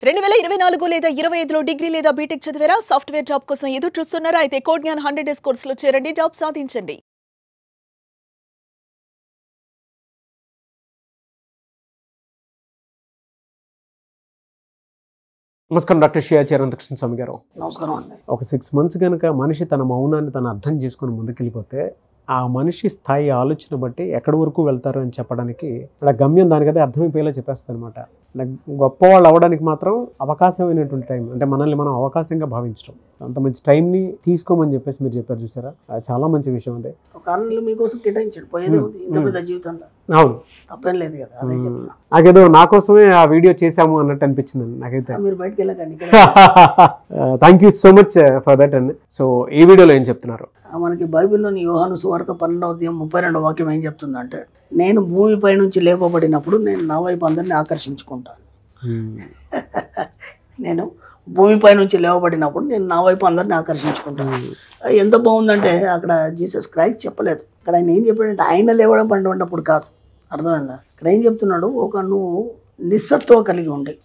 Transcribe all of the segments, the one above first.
2024 లేదా 25లో డిగ్రీ లేదా బీటెక్ చదివారా? సాఫ్ట్‌వేర్ జాబ్ కోసం ఎదురు చూస్తున్నారా? అయితే కోడ్ జ్ఞాన్ 100 డేస్ కోర్సులో చేరండి, జాబ్ సాధించండి. నమస్కారం డాక్టర్ శ్రీయాచార్య అనంతకృష్ణ స్వామి గారు. నమస్కారం అండి. ఒక 6 months కనుక మనిషి తన మౌనాన్ని తను అర్థం చేసుకుని ముందుకెళ్ళిపోతే ఆ మనిషి స్థాయి ఆలోచన బట్టి ఎక్కడి వరకు వెళ్తారు అని చెప్పడానికి అలా గమ్యం దానికదే అర్థమైపోయేలా చెప్పేస్తుంది అనమాట. గొప్పవాళ్ళు అవ్వడానికి మాత్రం అవకాశమైనటువంటి టైం అంటే మనల్ని మనం అవకాశంగా భావించడం, అంత మంచి టైంని తీసుకోమని చెప్పేసి మీరు చెప్పారు చూసారా, అది చాలా మంచి విషయం. అదే ఒక 6 నెలలు మీకోసం కేటాయించాడు, పోయేదే ఉంది ఇంత పెద్ద జీవితంలో. అవును, తప్పేం లేదు కదా. అదే చెప్పిన నాకేదో నా కోసమే ఆ వీడియో చేశాము అన్నట్టు అనిపించిందండి నాకైతే. మీరు బయటకు వెళ్ళకండి. Thank you so much for that అండి. సో ఈ వీడియోలో ఏం చెప్తున్నారు? మనకి బైబిల్లోని యోహాను సువార్త 12వ అధ్యాయం 32వ వాక్యం ఏం చెప్తుందంటే, నేను భూమిపై నుంచి లేపబడినప్పుడు నేను నా వైపు అందరినీ ఆకర్షించుకుంటాను. నేను భూమిపై నుంచి లేవబడినప్పుడు నేను నా వైపు అందరినీ ఆకర్షించుకుంటాను. ఎంత బాగుందంటే అక్కడ జీసస్ క్రైస్ట్ చెప్పలేదు. అక్కడ ఆయన ఏం చెప్పాడంటే ఆయన లేవడం పండుకున్నప్పుడు కాదు, అర్థమైందా? ఇక్కడ ఏం చెప్తున్నాడు, నువ్వు నిస్సత్వం కలిగి ఉండి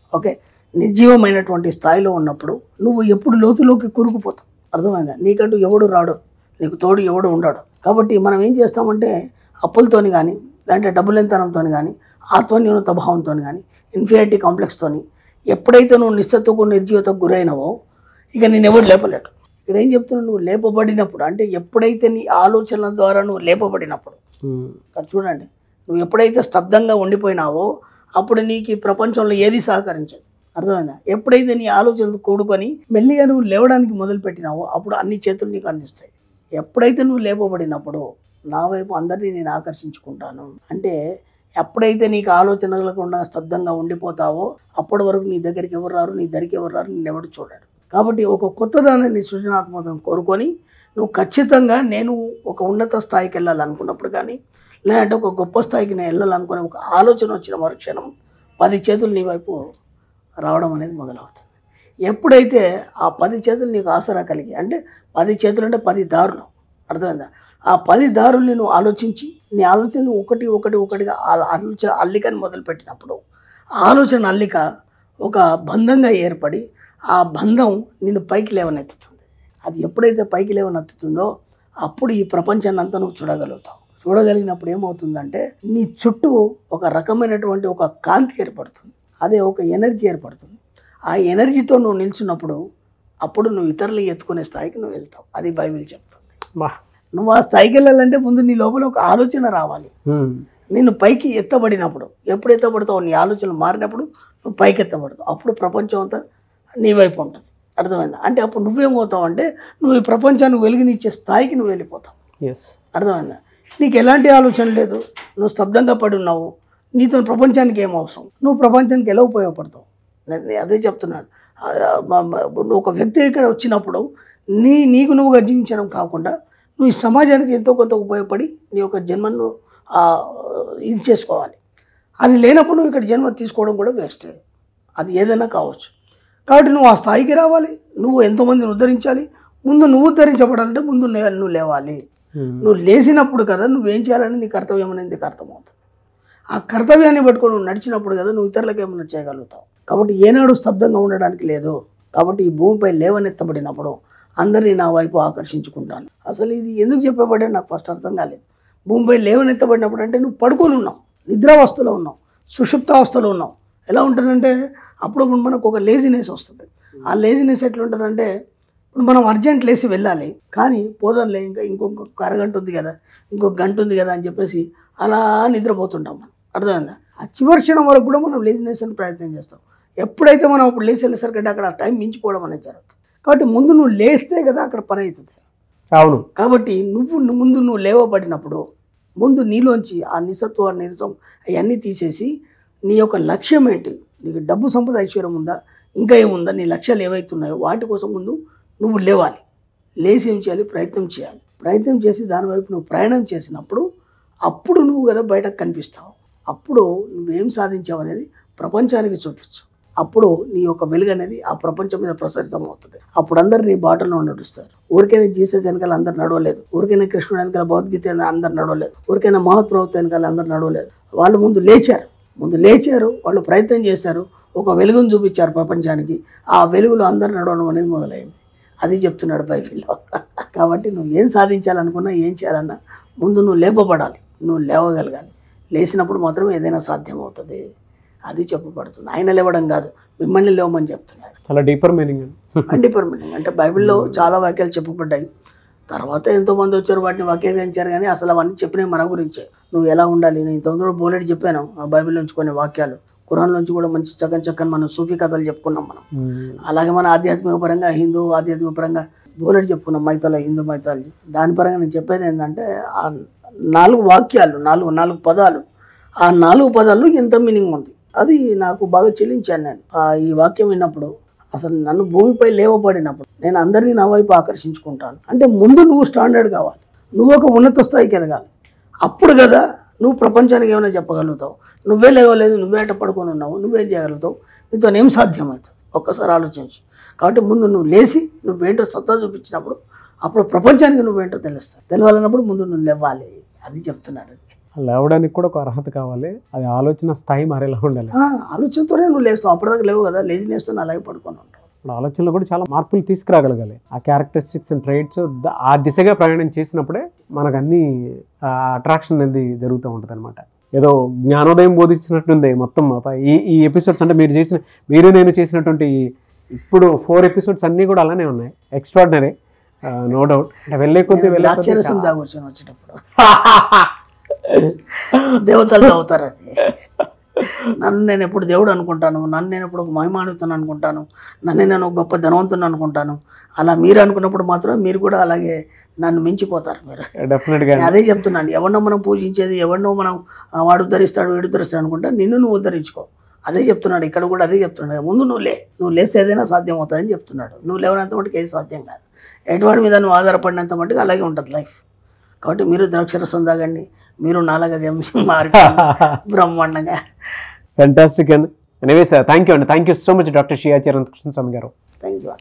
నిర్జీవమైనటువంటి స్థాయిలో ఉన్నప్పుడు నువ్వు ఎప్పుడు లోతులోకి కూరుకుపోతావు, అర్థమైందా? నీకంటూ ఎవడు రాడు, నీకు తోడు ఎవడు ఉండడు. కాబట్టి మనం ఏం చేస్తామంటే అప్పులతోని కానీ లేదంటే డబ్బులెంతనంతో కానీ ఆత్మన్యూనత భావంతో కానీ ఇన్ఫీరియారిటీ కాంప్లెక్స్తో ఎప్పుడైతే నువ్వు నిస్సత్వకు నిర్జీవతకు గురైనవో ఇక నేను ఎవరు లేపలేడు. ఇక్కడ ఏం చెప్తున్నావు, నువ్వు లేపబడినప్పుడు అంటే ఎప్పుడైతే నీ ఆలోచనల ద్వారా నువ్వు లేపబడినప్పుడు, ఇక్కడ చూడండి, నువ్వు ఎప్పుడైతే స్తబ్దంగా ఉండిపోయినావో అప్పుడు నీకు ఈ ప్రపంచంలో ఏది సహకరించదు, అర్థమైందా? ఎప్పుడైతే నీ ఆలోచనలు కూడుకొని మెల్లిగా నువ్వు లేవడానికి మొదలుపెట్టినావో అప్పుడు అన్ని చేతులు నీకు అందిస్తాయి. ఎప్పుడైతే నువ్వు లేపబడినప్పుడు నా వైపు అందరినీ నేను ఆకర్షించుకుంటాను అంటే ఎప్పుడైతే నీకు ఆలోచన కలగకుండా స్తబ్దంగా ఉండిపోతావో అప్పటి వరకు నీ దగ్గరికి ఎవరు రారు, నీ దగ్గరికి ఎవరు రారు, నేను ఎవరు చూడాడు. కాబట్టి ఒక కొత్తదానాన్ని సృజనాత్మకతను కోరుకొని నువ్వు ఖచ్చితంగా నేను ఒక ఉన్నత స్థాయికి వెళ్ళాలనుకున్నప్పుడు కానీ లేదంటే ఒక గొప్ప స్థాయికి నేను వెళ్ళాలనుకునే ఒక ఆలోచన వచ్చిన మరుక్షణం 10 చేతులు నీ వైపు రావడం అనేది మొదలవుతుంది. ఎప్పుడైతే ఆ 10 చేతులు నీకు ఆసరా కలిగి, అంటే 10 చేతులు అంటే 10 దారులు, అర్థమైందా? ఆ 10 దారుల్ని నువ్వు ఆలోచించి నీ ఆలోచనలు ఒకటిగా ఆలోచన అల్లికని మొదలుపెట్టినప్పుడు ఆలోచన అల్లిక ఒక బంధంగా ఏర్పడి ఆ బంధం నిన్ను పైకి లేవనెత్తుతుంది. అది ఎప్పుడైతే పైకి లేవనెత్తుతుందో అప్పుడు ఈ ప్రపంచాన్ని అంతా నువ్వు చూడగలుగుతావు. చూడగలిగినప్పుడు ఏమవుతుందంటే నీ చుట్టూ ఒక రకమైనటువంటి ఒక కాంతి ఏర్పడుతుంది, అదే ఒక ఎనర్జీ ఏర్పడుతుంది. ఆ ఎనర్జీతో నువ్వు నిల్చున్నప్పుడు అప్పుడు నువ్వు ఇతరులు ఎత్తుకునే స్థాయికి నువ్వు వెళ్తావు. అది బైబిల్ చెప్తుంది. నువ్వు ఆ స్థాయికి వెళ్ళాలంటే ముందు నీ లోపల ఒక ఆలోచన రావాలి. నేను పైకి ఎత్తబడినప్పుడు, ఎప్పుడు ఎత్తబడతావు, నీ ఆలోచనలు మారినప్పుడు నువ్వు పైకి ఎత్తబడతావు. అప్పుడు ప్రపంచం అంతా నీ వైపు ఉంటుంది, అర్థమైందా? అంటే అప్పుడు నువ్వేమవుతావు అంటే నువ్వు ఈ ప్రపంచాన్ని వెలుగునిచ్చే స్థాయికి నువ్వు వెళ్ళిపోతావు, అర్థమైందా? నీకు ఎలాంటి ఆలోచన లేదు, నువ్వు స్తబ్దంగా పడి ఉన్నావు, నీతో ప్రపంచానికి ఏం అవసరం, నువ్వు ప్రపంచానికి ఎలా ఉపయోగపడతావు? నేను అదే చెప్తున్నాను. నువ్వు ఒక వ్యక్తి ఇక్కడ వచ్చినప్పుడు నీకు నువ్వుగా జీవించడం కాకుండా నువ్వు ఈ సమాజానికి ఎంతో కొంత ఉపయోగపడి నీ యొక్క జన్మను ఇది చేసుకోవాలి. అది లేనప్పుడు నువ్వు ఇక్కడ జన్మ తీసుకోవడం కూడా వేస్టే, అది ఏదైనా కావచ్చు. కాబట్టి నువ్వు ఆ స్థాయికి రావాలి, నువ్వు ఎంతోమందిని ఉద్ధరించాలి. ముందు నువ్వు ఉద్ధరించబడాలంటే ముందు నువ్వు లేవాలి. నువ్వు లేచినప్పుడు కదా నువ్వేం చేయాలని నీ కర్తవ్యం అనేది నీకు అర్థమవుతుంది. ఆ కర్తవ్యాన్ని పట్టుకొని నువ్వు నడిచినప్పుడు కదా నువ్వు ఇతరులకు ఏమైనా చేయగలుగుతావు. కాబట్టి ఏనాడు స్తబ్దంగా ఉండడానికి లేదు. కాబట్టి ఈ భూమిపై లేవనెత్తబడినప్పుడు అందరినీ నా వైపు ఆకర్షించుకుంటాను. అసలు ఇది ఎందుకు చెప్పబడే నాకు ఫస్ట్ అర్థం కాలేదు. భూమిపై లేవనెత్తబడినప్పుడు అంటే నువ్వు పడుకొని ఉన్నావు, నిద్రావస్థలో ఉన్నావు, సుషుప్తావస్థలో ఉన్నావు. ఎలా ఉంటుందంటే అప్పుడప్పుడు మనకు ఒక లేజినెస్ వస్తుంది. ఆ లేజినెస్ ఎట్లా ఉంటుందంటే ఇప్పుడు మనం అర్జెంట్ లేసి వెళ్ళాలి, కానీ పోదాంలే ఇంకొక అరగంట ఉంది కదా, ఇంకొక గంట ఉంది కదా అని చెప్పేసి అలా నిద్రపోతుంటాం మనం, అర్థమైందా? ఆ చివరి క్షణం వరకు కూడా మనం లేజినెస్ అని ప్రయత్నం చేస్తాం. ఎప్పుడైతే మనం అప్పుడు లేచి వెళ్ళేసరికి అక్కడ టైం మించిపోవడం అనేది జరుగుతుంది. కాబట్టి ముందు నువ్వు లేస్తే కదా అక్కడ పని అవుతుంది. అవును. కాబట్టి నువ్వు లేవబడినప్పుడు ముందు నీలోంచి ఆ నిస్సత్వ నీరసం అవన్నీ తీసేసి నీ యొక్క లక్ష్యం ఏంటి, నీకు డబ్బు సంపద ఐశ్వర్యం ఉందా, ఇంకా ఏముందా, నీ లక్ష్యాలు ఏవైతున్నాయో వాటి కోసం ముందు నువ్వు లేవాలి. లేచి ఏం చేయాలి, ప్రయత్నం చేసి దానివైపు నువ్వు ప్రయాణం చేసినప్పుడు అప్పుడు నువ్వు కదా బయటకు కనిపిస్తావు. అప్పుడు నువ్వేం సాధించావు అనేది ప్రపంచానికి చూపించు. అప్పుడు నీ యొక్క వెలుగు అనేది ఆ ప్రపంచం మీద ప్రసరితం అవుతుంది. అప్పుడు అందరు నీ బాటలో నడుస్తారు. ఊరికైనా జీసస్ వెనకాల అందరు నడవలేదు, ఊరికైనా కృష్ణుడు వెనకాల భగవద్గీత అందరు నడవలేదు, ఊరికైనా మహత్ప్రవక్త వెనకాల అందరు నడవలేదు. వాళ్ళు ముందు లేచారు, వాళ్ళు ప్రయత్నం చేశారు, ఒక వెలుగును చూపించారు ప్రపంచానికి. ఆ వెలుగులో అందరు నడవడం అనేది మొదలైంది. అది చెప్తున్నాడు బైబిల్లో. కాబట్టి నువ్వు ఏం సాధించాలనుకున్నా, ఏం చేయాలన్నా ముందు నువ్వు లేపబడాలి, నువ్వు లేవగలగాలి. లేచినప్పుడు మాత్రమే ఏదైనా సాధ్యం అవుతుంది. అది చెప్పబడుతుంది. ఆయన లేవడం కాదు, మిమ్మల్ని లేవమని చెప్తున్నాడు. చాలా డీపర్ మీనింగ్ డీపర్ మీనింగ్ అంటే బైబిల్లో చాలా వాక్యాలు చెప్పబడ్డాయి. తర్వాత ఎంతోమంది వచ్చారు, వాటిని వాక్యీకరించారు. కానీ అసలు అవన్నీ చెప్పినవి మన గురించే. నువ్వు ఎలా ఉండాలి, నేను ఇంతకుముందు బోలెడు చెప్పాను ఆ బైబిల్ నుంచి కొన్ని వాక్యాలు. ఖురాన్ నుంచి కూడా మంచి చక్కని మనం సూఫీ కథలు చెప్పుకున్నాం మనం. అలాగే మన ఆధ్యాత్మిక పరంగా, హిందూ ఆధ్యాత్మిక పరంగా బోలెడు చెప్పుకున్నాం, మైథాలజీ, హిందూ మైథాలజీ. దాని పరంగా నేను చెప్పేది ఏంటంటే ఆ 4 వాక్యాలు, 4 పదాలు, ఆ 4 పదాల్లో ఎంత మీనింగ్ ఉంది అది నాకు బాగా చెల్లించాను నేను. ఈ వాక్యం విన్నప్పుడు అసలు నన్ను భూమిపై లేవబడినప్పుడు నేను అందరినీ నా వైపు ఆకర్షించుకుంటాను. అంటే ముందు నువ్వు స్టాండర్డ్ కావాలి, నువ్వు ఒక ఉన్నత స్థాయికి ఎదగాలి. అప్పుడు కదా నువ్వు ప్రపంచానికి ఏమైనా చెప్పగలుగుతావు. నువ్వే లేవలేదు, నువ్వే అట్ట పడుకొని ఉన్నావు, నువ్వేం చేయగలుగుతావు, నీతో ఏం సాధ్యమవుతుంది ఒక్కసారి ఆలోచించు. కాబట్టి ముందు నువ్వు లేచి నువ్వేంటో సత్తా చూపించినప్పుడు అప్పుడు ప్రపంచానికి నువ్వేంటో తెలుస్తావు. తెలియాలన్నప్పుడు ముందు నువ్వు లేవాలి. అది చెప్తున్నాడు. లేవడానికి కూడా ఒక అర్హత కావాలి, అది ఆలోచన స్థాయి మరేలా ఉండాలి. ఆలోచనతోనే నువ్వు లేస్తావు. అప్పటిదాకా లేవు కదా, లేజినెస్తో అలాగే పడుకొని ఉంటావు. ఇప్పుడు ఆలోచనలో కూడా చాలా మార్పులు తీసుకురాగలగాలి. ఆ క్యారెక్టరిస్టిక్స్ అండ్ ట్రైట్స్ ఆ దిశగా ప్రయాణం చేసినప్పుడే మనకు అన్ని అట్రాక్షన్ అనేది జరుగుతూ ఉంటుంది అనమాట. ఏదో జ్ఞానోదయం బోధించినట్టుంది మొత్తం ఈ ఎపిసోడ్స్. అంటే మీరు నేను చేసినటువంటి ఇప్పుడు 4 ఎపిసోడ్స్ అన్నీ కూడా అలానే ఉన్నాయి. Extraordinary, no doubt. అంటే వెళ్ళే కొద్ది వచ్చేటప్పుడు దేవతలు అవుతారు. అది నన్ను నేను ఎప్పుడు దేవుడు అనుకుంటాను, నన్ను నేను ఎప్పుడు ఒక మహిమానుతాను అనుకుంటాను, నన్ను నేను ఒక గొప్ప ధనవంతుని అనుకుంటాను. అలా మీరు అనుకున్నప్పుడు మాత్రం మీరు కూడా అలాగే నన్ను మించిపోతారు మీరు. డెఫినెట్గా అదే చెప్తున్నాను. ఎవరినో మనం పూజించేది, ఎవరినో మనం వాడు ఉద్ధరిస్తాడు వీడు ఉద్ధరిస్తాడు అనుకుంటా, నిన్ను నువ్వు ఉద్ధరించుకో. అదే చెప్తున్నాడు ఇక్కడ కూడా, అదే చెప్తున్నాడు. ముందు నువ్వు లేస్తే ఏదైనా సాధ్యం అవుతుందని చెప్తున్నాడు. నువ్వు లేవనంత మటుకు ఏది సాధ్యం కాదు. ఎటువంటి మీద నువ్వు ఆధారపడినంత మటుకు అలాగే ఉంటుంది లైఫ్. కాబట్టి మీరు ద్రాక్షరసం తాగండి, మీరు నాలుగ మారి బ్రహ్మాండంగా. ఫ్యాంటాస్టిక్ అండి. ఎనీవే సార్, థ్యాంక్ యూ అండి. Thank you so much doctor Shiya Chirantakrishna Swamy garu. Thank you.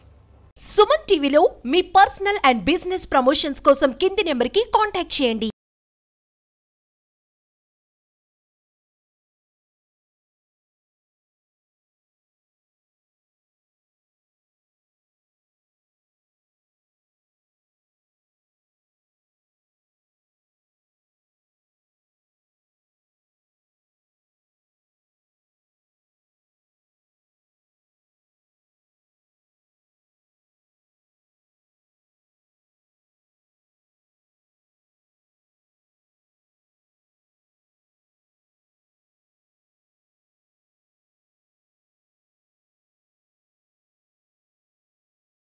Suman టీవీలో మీ పర్సనల్ అండ్ బిజినెస్ ప్రమోషన్స్ కోసం కింది నెంబర్కి కాంటాక్ట్ చేయండి.